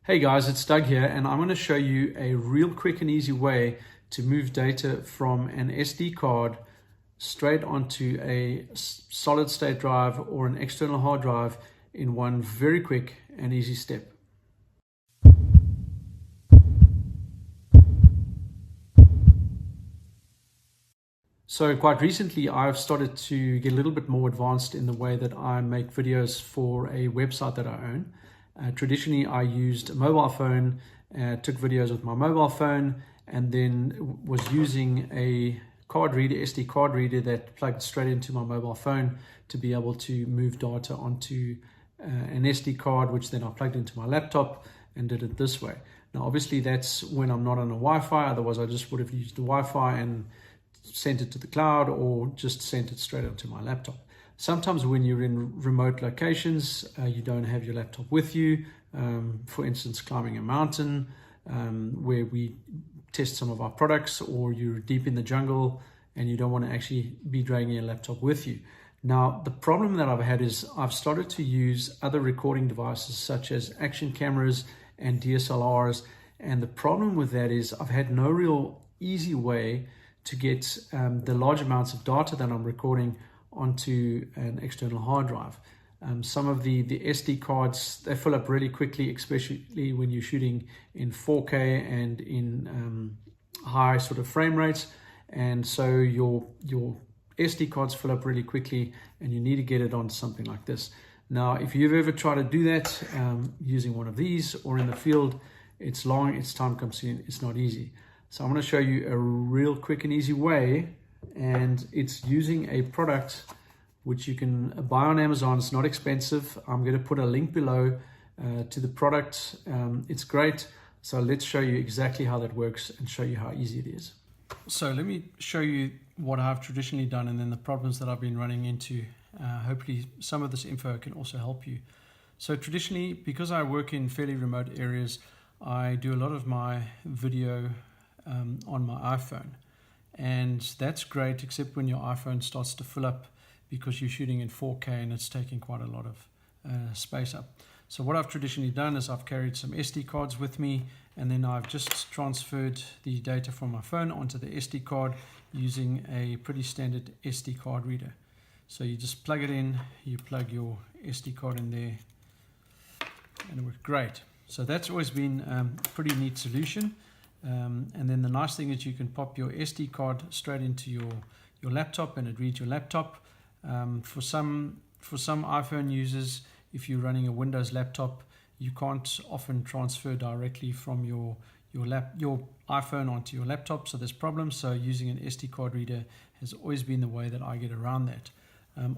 Hey guys, it's Doug here, and I'm going to show you a real quick and easy way to move data from an SD card straight onto a solid state drive or an external hard drive in one very quick and easy step. So quite recently, I've started to get a little bit more advanced in the way that I make videos for a website that I own. Traditionally, I used a mobile phone, took videos with my mobile phone, and then was using a card reader, SD card reader that plugged straight into my mobile phone to be able to move data onto an SD card, which then I plugged into my laptop and did it this way. Now, obviously, that's when I'm not on a Wi-Fi. Otherwise, I just would have used the Wi-Fi and sent it to the cloud or just sent it straight onto my laptop. Sometimes when you're in remote locations, you don't have your laptop with you. For instance, climbing a mountain where we test some of our products, or you're deep in the jungle and you don't want to actually be dragging your laptop with you. Now, the problem that I've had is I've started to use other recording devices such as action cameras and DSLRs. And the problem with that is I've had no real easy way to get the large amounts of data that I'm recording onto an external hard drive. Some of the SD cards, they fill up really quickly, especially when you're shooting in 4K and in high sort of frame rates. And so your SD cards fill up really quickly and you need to get it onto something like this. Now, if you've ever tried to do that using one of these or in the field, it's long, it's time consuming, it's not easy. So I'm going to show you a real quick and easy way, and it's using a product which you can buy on Amazon. It's not expensive. I'm going to put a link below to the product. It's great. So let's show you exactly how that works and show you how easy it is. So let me show you what I've traditionally done and then the problems that I've been running into. Hopefully some of this info can also help you. So traditionally, because I work in fairly remote areas, I do a lot of my video on my iPhone, and that's great except when your iPhone starts to fill up because you're shooting in 4K and it's taking quite a lot of space up. So what I've traditionally done is I've carried some SD cards with me, and then I've just transferred the data from my phone onto the SD card using a pretty standard SD card reader. So you just plug it in, you plug your SD card in there, and it works great. So that's always been a pretty neat solution. And then the nice thing is you can pop your SD card straight into your laptop and it reads your laptop. For some iPhone users, if you're running a Windows laptop, you can't often transfer directly from your iPhone onto your laptop, so there's problems. So using an SD card reader has always been the way that I get around that.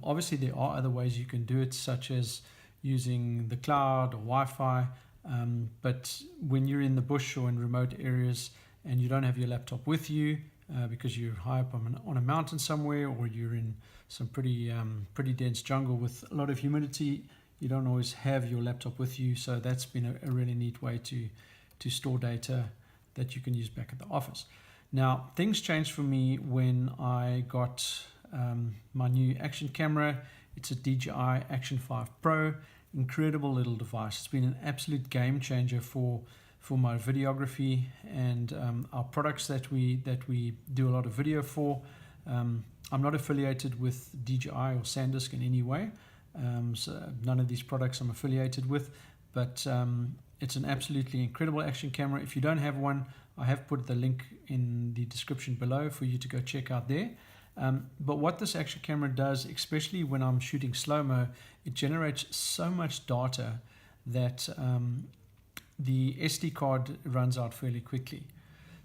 Obviously, there are other ways you can do it, such as using the cloud or Wi-Fi. But when you're in the bush or in remote areas and you don't have your laptop with you because you're high up on a mountain somewhere, or you're in some pretty dense jungle with a lot of humidity, you don't always have your laptop with you. So that's been a really neat way to store data that you can use back at the office. Now, things changed for me when I got my new action camera. It's a DJI Action 5 Pro. Incredible little device. It's been an absolute game changer for my videography and our products that we do a lot of video for. I'm not affiliated with DJI or SanDisc in any way, so none of these products I'm affiliated with, but it's an absolutely incredible action camera. If you don't have one, I have put the link in the description below for you to go check out there. But what this action camera does, especially when I'm shooting slow-mo, it generates so much data that the SD card runs out fairly quickly.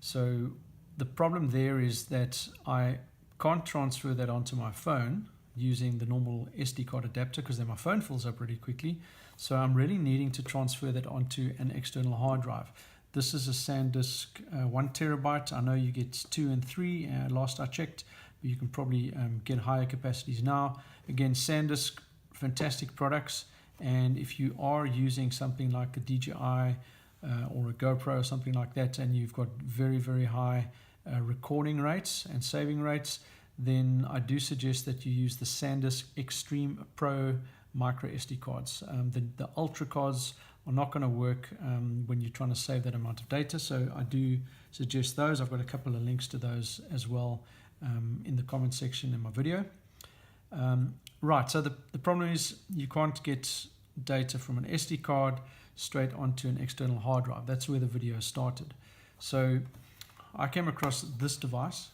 So the problem there is that I can't transfer that onto my phone using the normal SD card adapter, because then my phone fills up really quickly. So I'm really needing to transfer that onto an external hard drive. This is a SanDisc 1 terabyte. I know you get 2 and 3 last I checked. You can probably get higher capacities now. Again, SanDisc, fantastic products. And if you are using something like a DJI or a GoPro or something like that, and you've got very, very high recording rates and saving rates, then I do suggest that you use the SanDisc Extreme Pro micro SD cards. The Ultra cards are not going to work when you're trying to save that amount of data. So I do suggest those. I've got a couple of links to those as well in the comment section in my video. Right, so the problem is you can't get data from an SD card straight onto an external hard drive. That's where the video started. So I came across this device,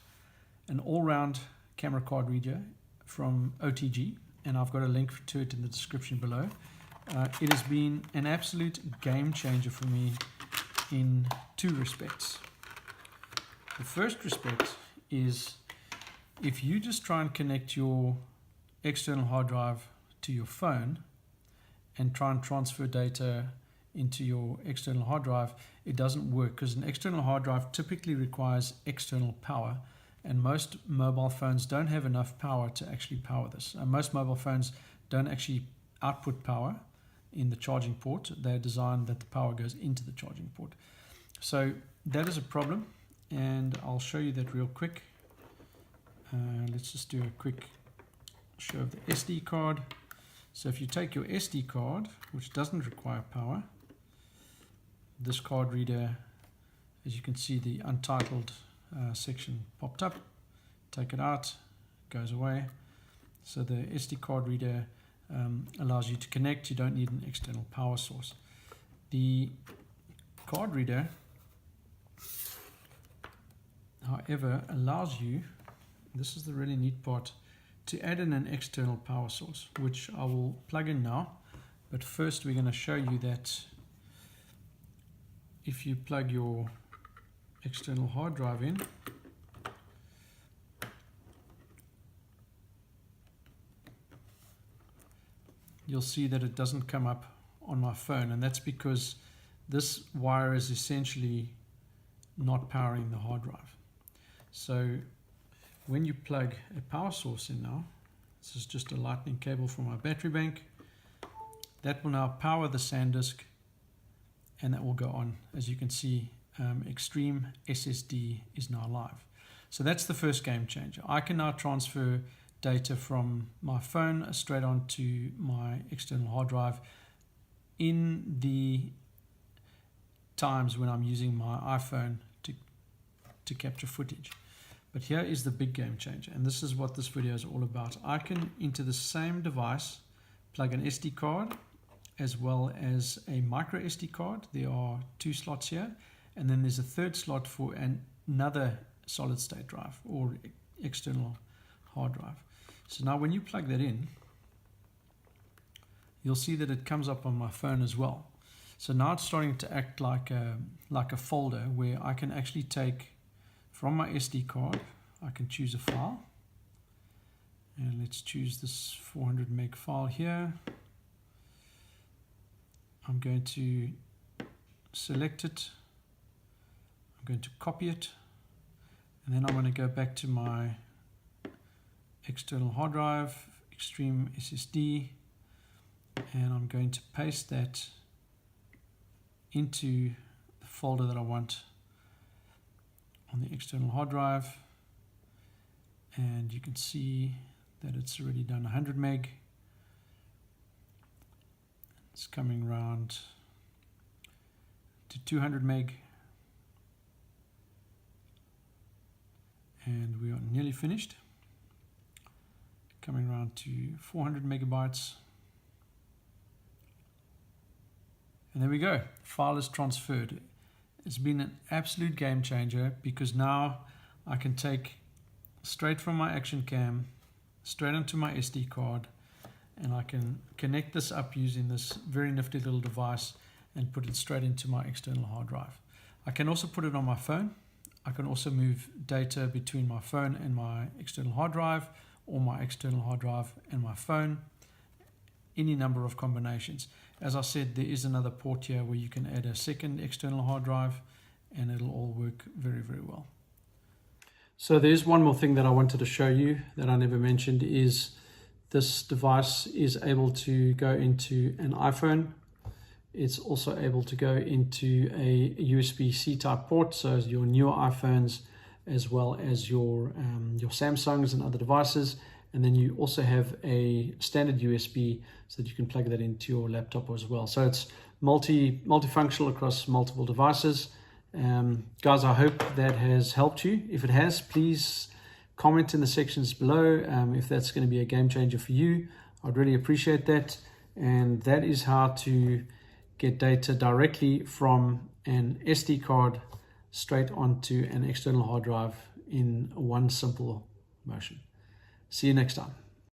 an all-round camera card reader from OTG, and I've got a link to it in the description below. It has been an absolute game changer for me in two respects. The first respect is if you just try and connect your external hard drive to your phone and try and transfer data into your external hard drive, it doesn't work because an external hard drive typically requires external power, and most mobile phones don't have enough power to actually power this. And most mobile phones don't actually output power in the charging port. They're designed that the power goes into the charging port. So that is a problem, and I'll show you that real quick. Let's just do a quick show of the SD card. So if you take your SD card, which doesn't require power, this card reader, as you can see, the untitled section popped up. Take it out, goes away. So the SD card reader allows you to connect. You don't need an external power source. The card reader, however, allows you, this is the really neat part, to add in an external power source, which I will plug in now. But first we're going to show you that if you plug your external hard drive in, you'll see that it doesn't come up on my phone, and that's because this wire is essentially not powering the hard drive. So when you plug a power source in now, this is just a lightning cable from my battery bank, that will now power the SanDisc, and that will go on. As you can see, Extreme SSD is now live. So that's the first game changer. I can now transfer data from my phone straight onto my external hard drive in the times when I'm using my iPhone to capture footage. But here is the big game changer, and this is what this video is all about. I can, into the same device, plug an SD card as well as a micro SD card. There are two slots here, and then there's a third slot for another solid state drive or external hard drive. So now when you plug that in, you'll see that it comes up on my phone as well. So now it's starting to act like a folder where I can actually take from my SD card, I can choose a file, and let's choose this 400 meg file here. I'm going to select it, I'm going to copy it, and then I'm going to go back to my external hard drive, Extreme SSD, and I'm going to paste that into the folder that I want on the external hard drive, and you can see that it's already done 100 meg. It's coming around to 200 meg, and we are nearly finished, coming around to 400 megabytes, and there we go. The file is transferred. It's been an absolute game changer because now I can take straight from my action cam straight onto my SD card, and I can connect this up using this very nifty little device and put it straight into my external hard drive. I can also put it on my phone. I can also move data between my phone and my external hard drive, or my external hard drive and my phone, any number of combinations. As I said, there is another port here where you can add a second external hard drive, and it'll all work very, very well. So there's one more thing that I wanted to show you that I never mentioned, is this device is able to go into an iPhone. It's also able to go into a USB-C type port, so your newer iPhones as well as your Samsungs and other devices. And then you also have a standard USB so that you can plug that into your laptop as well. So it's multifunctional across multiple devices. Guys, I hope that has helped you. If it has, please comment in the sections below if that's going to be a game changer for you. I'd really appreciate that. And that is how to get data directly from an SD card straight onto an external hard drive in one simple motion. See you next time.